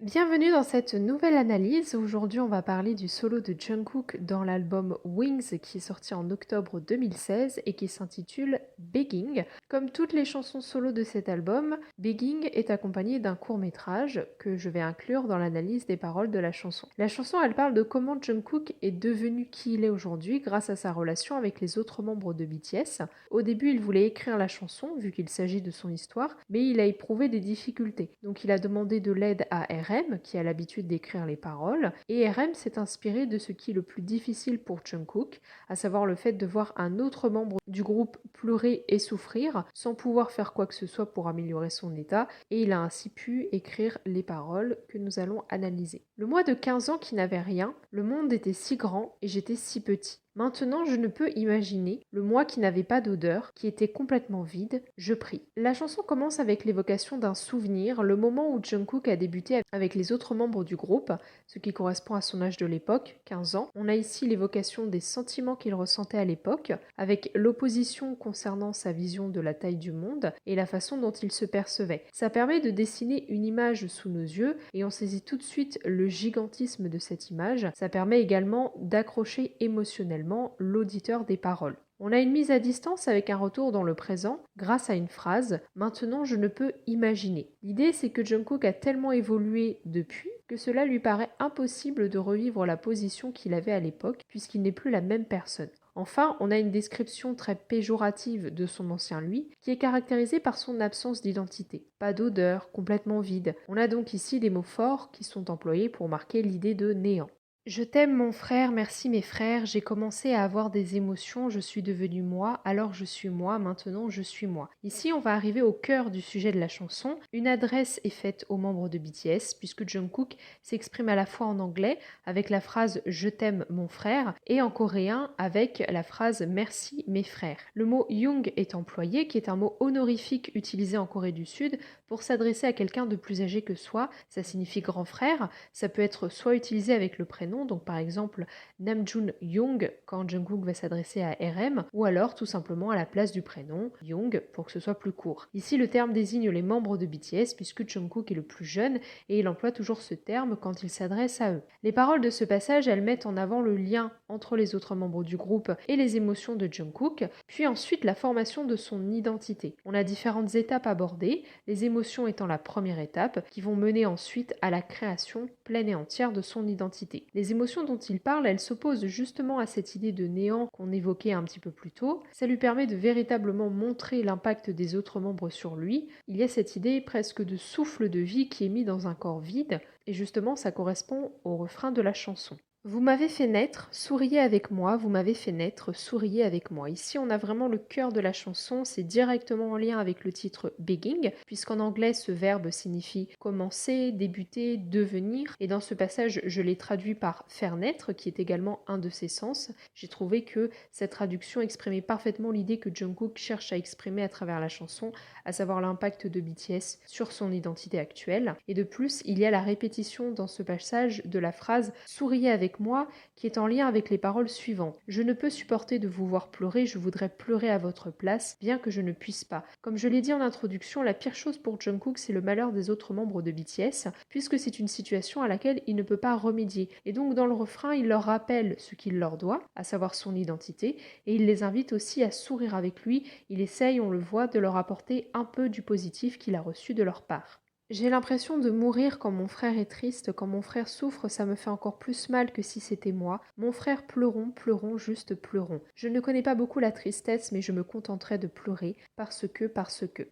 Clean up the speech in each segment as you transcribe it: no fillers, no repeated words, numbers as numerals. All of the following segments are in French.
Bienvenue dans cette nouvelle analyse. Aujourd'hui, on va parler du solo de Jungkook dans l'album Wings qui est sorti en octobre 2016 et qui s'intitule Begging. Comme toutes les chansons solo de cet album, Begging est accompagné d'un court-métrage que je vais inclure dans l'analyse des paroles de la chanson. La chanson, elle parle de comment Jungkook est devenu qui il est aujourd'hui grâce à sa relation avec les autres membres de BTS. Au début, il voulait écrire la chanson vu qu'il s'agit de son histoire, mais il a éprouvé des difficultés. Donc il a demandé de l'aide à RM, qui a l'habitude d'écrire les paroles, et RM s'est inspiré de ce qui est le plus difficile pour Jungkook, à savoir le fait de voir un autre membre du groupe pleurer et souffrir sans pouvoir faire quoi que ce soit pour améliorer son état, et il a ainsi pu écrire les paroles que nous allons analyser. Le moi de 15 ans qui n'avait rien, le monde était si grand et j'étais si petit. Maintenant, je ne peux imaginer le moi qui n'avait pas d'odeur, qui était complètement vide, je prie. La chanson commence avec l'évocation d'un souvenir, le moment où Jungkook a débuté avec les autres membres du groupe, ce qui correspond à son âge de l'époque, 15 ans. On a ici l'évocation des sentiments qu'il ressentait à l'époque, avec l'opposition concernant sa vision de la taille du monde et la façon dont il se percevait. Ça permet de dessiner une image sous nos yeux et on saisit tout de suite le gigantisme de cette image. Ça permet également d'accrocher émotionnellement l'auditeur des paroles. On a une mise à distance avec un retour dans le présent grâce à une phrase « Maintenant je ne peux imaginer ». L'idée c'est que Jungkook a tellement évolué depuis que cela lui paraît impossible de revivre la position qu'il avait à l'époque puisqu'il n'est plus la même personne. Enfin, on a une description très péjorative de son ancien lui, qui est caractérisée par son absence d'identité. Pas d'odeur, complètement vide. On a donc ici des mots forts qui sont employés pour marquer l'idée de néant. Je t'aime mon frère, merci mes frères, j'ai commencé à avoir des émotions, je suis devenue moi, alors je suis moi, maintenant je suis moi. Ici on va arriver au cœur du sujet de la chanson. Une adresse est faite aux membres de BTS puisque Jungkook s'exprime à la fois en anglais avec la phrase je t'aime mon frère et en coréen avec la phrase merci mes frères. Le mot Young est employé qui est un mot honorifique utilisé en Corée du Sud pour s'adresser à quelqu'un de plus âgé que soi, ça signifie grand frère, ça peut être soit utilisé avec le prénom donc par exemple Namjoon Young quand Jungkook va s'adresser à RM, ou alors tout simplement à la place du prénom Young pour que ce soit plus court. Ici le terme désigne les membres de BTS puisque Jungkook est le plus jeune et il emploie toujours ce terme quand il s'adresse à eux. Les paroles de ce passage, elles mettent en avant le lien entre les autres membres du groupe et les émotions de Jungkook, puis ensuite la formation de son identité. On a différentes étapes abordées, les émotions étant la première étape, qui vont mener ensuite à la création pleine et entière de son identité. Les émotions dont il parle, elles s'opposent justement à cette idée de néant qu'on évoquait un petit peu plus tôt. Ça lui permet de véritablement montrer l'impact des autres membres sur lui. Il y a cette idée presque de souffle de vie qui est mis dans un corps vide, et justement ça correspond au refrain de la chanson. Vous m'avez fait naître, souriez avec moi, vous m'avez fait naître, souriez avec moi. Ici, on a vraiment le cœur de la chanson, c'est directement en lien avec le titre Begging, puisqu'en anglais, ce verbe signifie commencer, débuter, devenir. Et dans ce passage, je l'ai traduit par faire naître, qui est également un de ses sens. J'ai trouvé que cette traduction exprimait parfaitement l'idée que Jungkook cherche à exprimer à travers la chanson, à savoir l'impact de BTS sur son identité actuelle. Et de plus, il y a la répétition dans ce passage de la phrase « souriez avec moi » qui est en lien avec les paroles suivantes. « Je ne peux supporter de vous voir pleurer, je voudrais pleurer à votre place, bien que je ne puisse pas. » Comme je l'ai dit en introduction, la pire chose pour Jungkook, c'est le malheur des autres membres de BTS, puisque c'est une situation à laquelle il ne peut pas remédier. Et donc dans le refrain, il leur rappelle ce qu'il leur doit, à savoir son identité, et il les invite aussi à sourire avec lui. Il essaye, on le voit, de leur apporter un peu du positif qu'il a reçu de leur part. J'ai l'impression de mourir quand mon frère est triste, quand mon frère souffre, ça me fait encore plus mal que si c'était moi. Mon frère, pleurons, pleurons, juste pleurons. Je ne connais pas beaucoup la tristesse, mais je me contenterai de pleurer, parce que.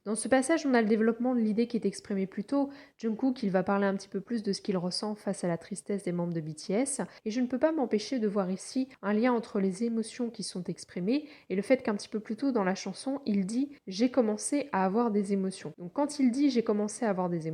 Dans ce passage, on a le développement de l'idée qui est exprimée plus tôt. Jungkook, il va parler un petit peu plus de ce qu'il ressent face à la tristesse des membres de BTS, et je ne peux pas m'empêcher de voir ici un lien entre les émotions qui sont exprimées et le fait qu'un petit peu plus tôt dans la chanson, il dit « j'ai commencé à avoir des émotions ». Donc quand il dit « j'ai commencé à avoir des émotions »,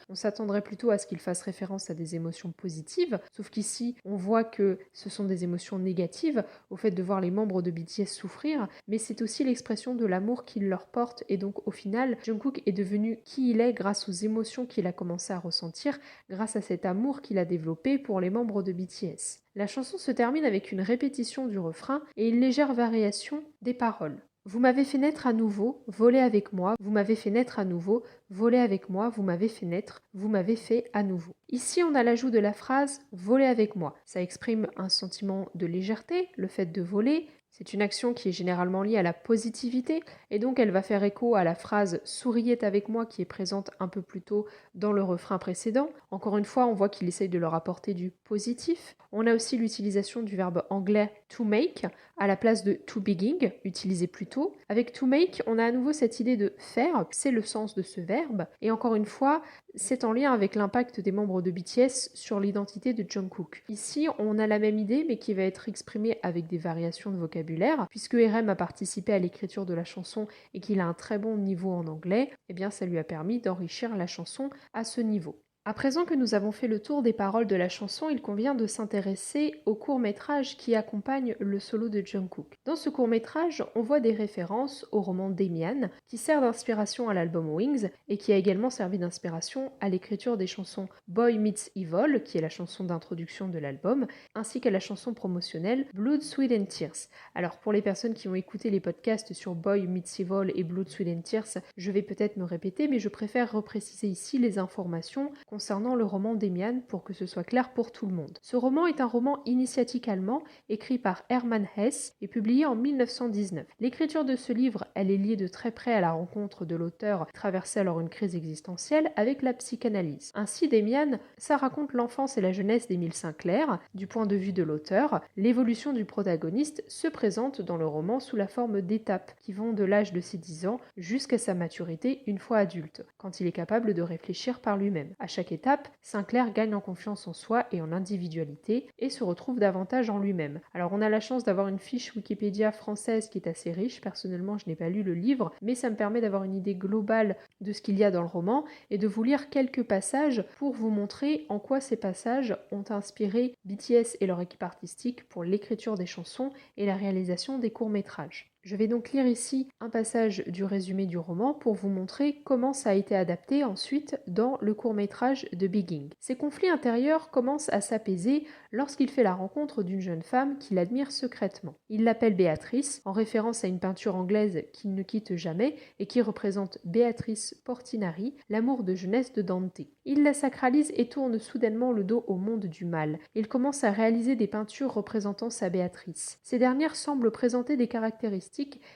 on s'attendrait plutôt à ce qu'il fasse référence à des émotions positives, sauf qu'ici, on voit que ce sont des émotions négatives, au fait de voir les membres de BTS souffrir, mais c'est aussi l'expression de l'amour qu'il leur porte, et donc au final, Jungkook est devenu qui il est grâce aux émotions qu'il a commencé à ressentir, grâce à cet amour qu'il a développé pour les membres de BTS. La chanson se termine avec une répétition du refrain et une légère variation des paroles. Vous m'avez fait naître à nouveau, volez avec moi, vous m'avez fait naître à nouveau, volez avec moi, vous m'avez fait naître, vous m'avez fait à nouveau. Ici, on a l'ajout de la phrase volez avec moi. Ça exprime un sentiment de légèreté, le fait de voler. C'est une action qui est généralement liée à la positivité et donc elle va faire écho à la phrase souriez avec moi qui est présente un peu plus tôt dans le refrain précédent. Encore une fois, on voit qu'il essaye de leur apporter du positif. On a aussi l'utilisation du verbe anglais to make à la place de to begin, utilisé plus tôt. Avec to make, on a à nouveau cette idée de faire, c'est le sens de ce verbe. Et encore une fois, c'est en lien avec l'impact des membres de BTS sur l'identité de Jungkook. Ici, on a la même idée, mais qui va être exprimée avec des variations de vocabulaire. Puisque RM a participé à l'écriture de la chanson et qu'il a un très bon niveau en anglais, eh bien ça lui a permis d'enrichir la chanson à ce niveau. À présent que nous avons fait le tour des paroles de la chanson, il convient de s'intéresser au court-métrage qui accompagne le solo de Jungkook. Dans ce court-métrage, on voit des références au roman Damian, qui sert d'inspiration à l'album Wings et qui a également servi d'inspiration à l'écriture des chansons Boy Meets Evil, qui est la chanson d'introduction de l'album, ainsi qu'à la chanson promotionnelle Blood, Sweat and Tears. Alors pour les personnes qui ont écouté les podcasts sur Boy Meets Evil et Blood, Sweat and Tears, je vais peut-être me répéter, mais je préfère repréciser ici les informations concernant le roman Damian pour que ce soit clair pour tout le monde. Ce roman est un roman initiatique allemand écrit par Hermann Hesse et publié en 1919. L'écriture de ce livre, elle est liée de très près à la rencontre de l'auteur traversée alors une crise existentielle avec la psychanalyse. Ainsi, Damian, ça raconte l'enfance et la jeunesse d'Émile Sinclair. Du point de vue de l'auteur, l'évolution du protagoniste se présente dans le roman sous la forme d'étapes qui vont de l'âge de ses 10 ans jusqu'à sa maturité une fois adulte, quand il est capable de réfléchir par lui-même. À chaque étape, Sinclair gagne en confiance en soi et en individualité et se retrouve davantage en lui-même. Alors on a la chance d'avoir une fiche Wikipédia française qui est assez riche. Personnellement, je n'ai pas lu le livre, mais ça me permet d'avoir une idée globale de ce qu'il y a dans le roman et de vous lire quelques passages pour vous montrer en quoi ces passages ont inspiré BTS et leur équipe artistique pour l'écriture des chansons et la réalisation des courts-métrages. Je vais donc lire ici un passage du résumé du roman pour vous montrer comment ça a été adapté ensuite dans le court-métrage de Begging. Ses conflits intérieurs commencent à s'apaiser lorsqu'il fait la rencontre d'une jeune femme qu'il admire secrètement. Il l'appelle Béatrice, en référence à une peinture anglaise qu'il ne quitte jamais et qui représente Béatrice Portinari, l'amour de jeunesse de Dante. Il la sacralise et tourne soudainement le dos au monde du mal. Il commence à réaliser des peintures représentant sa Béatrice. Ces dernières semblent présenter des caractéristiques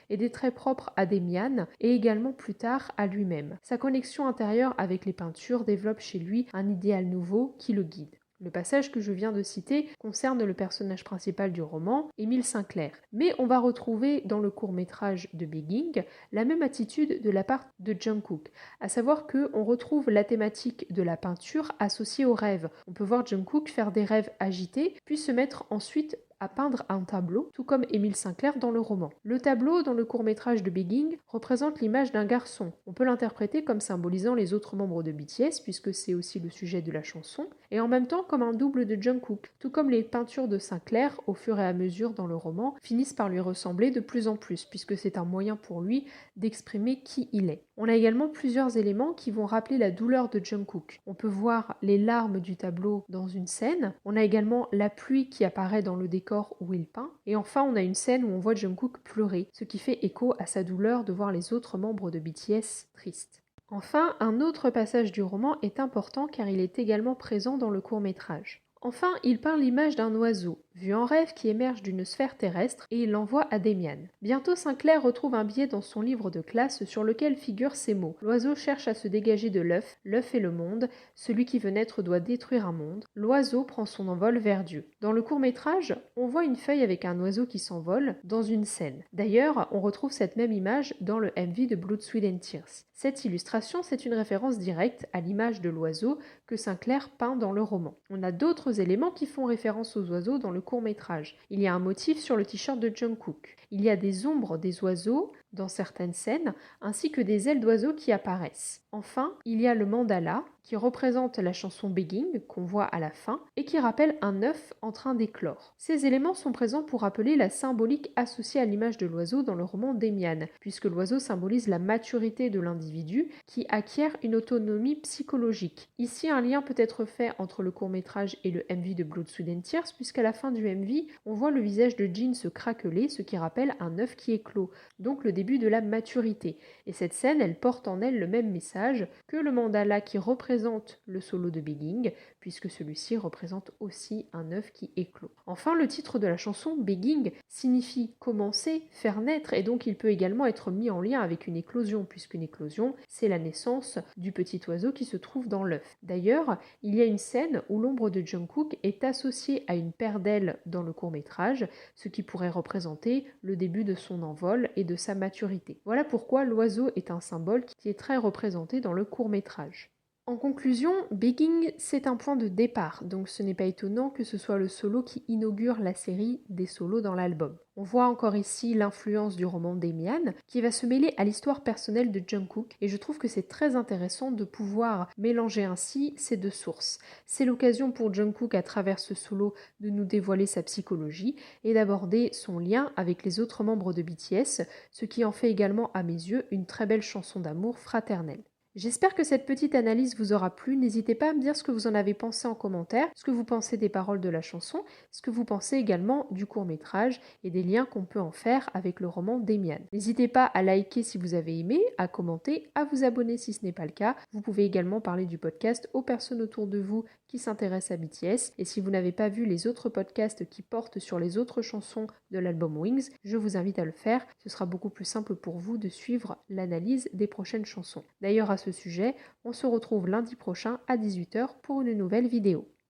et des traits propres à Damian et également plus tard à lui-même. Sa connexion intérieure avec les peintures développe chez lui un idéal nouveau qui le guide. Le passage que je viens de citer concerne le personnage principal du roman, Émile Sinclair. Mais on va retrouver dans le court-métrage de Begging la même attitude de la part de Jungkook, à savoir qu'on retrouve la thématique de la peinture associée aux rêves. On peut voir Jungkook faire des rêves agités, puis se mettre ensuite à peindre un tableau, tout comme Émile Sinclair dans le roman. Le tableau, dans le court-métrage de Begging, représente l'image d'un garçon. On peut l'interpréter comme symbolisant les autres membres de BTS, puisque c'est aussi le sujet de la chanson, et en même temps comme un double de Jungkook, tout comme les peintures de Sinclair, au fur et à mesure dans le roman, finissent par lui ressembler de plus en plus, puisque c'est un moyen pour lui d'exprimer qui il est. On a également plusieurs éléments qui vont rappeler la douleur de Jungkook. On peut voir les larmes du tableau dans une scène, on a également la pluie qui apparaît dans le décor où il peint, et enfin on a une scène où on voit Jungkook pleurer, ce qui fait écho à sa douleur de voir les autres membres de BTS tristes. Enfin, un autre passage du roman est important car il est également présent dans le court-métrage. Enfin, il peint l'image d'un oiseau, vu en rêve, qui émerge d'une sphère terrestre et il l'envoie à Damian. Bientôt, Sinclair retrouve un billet dans son livre de classe sur lequel figurent ces mots. L'oiseau cherche à se dégager de l'œuf, l'œuf est le monde, celui qui veut naître doit détruire un monde. L'oiseau prend son envol vers Dieu. Dans le court-métrage, on voit une feuille avec un oiseau qui s'envole dans une scène. D'ailleurs, on retrouve cette même image dans le MV de Blood, Sweat and Tears. Cette illustration, c'est une référence directe à l'image de l'oiseau que Sinclair peint dans le roman. On a d'autres éléments qui font référence aux oiseaux dans le court-métrage. Il y a un motif sur le t-shirt de Jungkook. Il y a des ombres des oiseaux dans certaines scènes, ainsi que des ailes d'oiseaux qui apparaissent. Enfin, il y a le mandala, qui représente la chanson Begging qu'on voit à la fin et qui rappelle un œuf en train d'éclore. Ces éléments sont présents pour rappeler la symbolique associée à l'image de l'oiseau dans le roman d'Emian, puisque l'oiseau symbolise la maturité de l'individu qui acquiert une autonomie psychologique. Ici, un lien peut être fait entre le court-métrage et le MV de Blood, Sweat and Tears, puisqu'à la fin du MV, on voit le visage de Jean se craqueler, ce qui rappelle un œuf qui éclot, donc le début de la maturité. Et cette scène, elle porte en elle le même message que le mandala qui représente le solo de Begging, puisque celui-ci représente aussi un œuf qui éclot. Enfin, le titre de la chanson, Begging, signifie commencer, faire naître, et donc il peut également être mis en lien avec une éclosion, puisqu'une éclosion, c'est la naissance du petit oiseau qui se trouve dans l'œuf. D'ailleurs, il y a une scène où l'ombre de Jungkook est associée à une paire d'ailes dans le court-métrage, ce qui pourrait représenter le début de son envol et de sa maturité. Voilà pourquoi l'oiseau est un symbole qui est très représenté dans le court-métrage. En conclusion, Begging, c'est un point de départ, donc ce n'est pas étonnant que ce soit le solo qui inaugure la série des solos dans l'album. On voit encore ici l'influence du roman d'Emian qui va se mêler à l'histoire personnelle de Jungkook et je trouve que c'est très intéressant de pouvoir mélanger ainsi ces deux sources. C'est l'occasion pour Jungkook à travers ce solo de nous dévoiler sa psychologie et d'aborder son lien avec les autres membres de BTS, ce qui en fait également à mes yeux une très belle chanson d'amour fraternelle. J'espère que cette petite analyse vous aura plu. N'hésitez pas à me dire ce que vous en avez pensé en commentaire, ce que vous pensez des paroles de la chanson, ce que vous pensez également du court-métrage et des liens qu'on peut en faire avec le roman d'Emian. N'hésitez pas à liker si vous avez aimé, à commenter, à vous abonner si ce n'est pas le cas. Vous pouvez également parler du podcast aux personnes autour de vous qui s'intéressent à BTS. Et si vous n'avez pas vu les autres podcasts qui portent sur les autres chansons de l'album Wings, je vous invite à le faire. Ce sera beaucoup plus simple pour vous de suivre l'analyse des prochaines chansons. D'ailleurs, à ce sujet, on se retrouve lundi prochain à 18 h pour une nouvelle vidéo.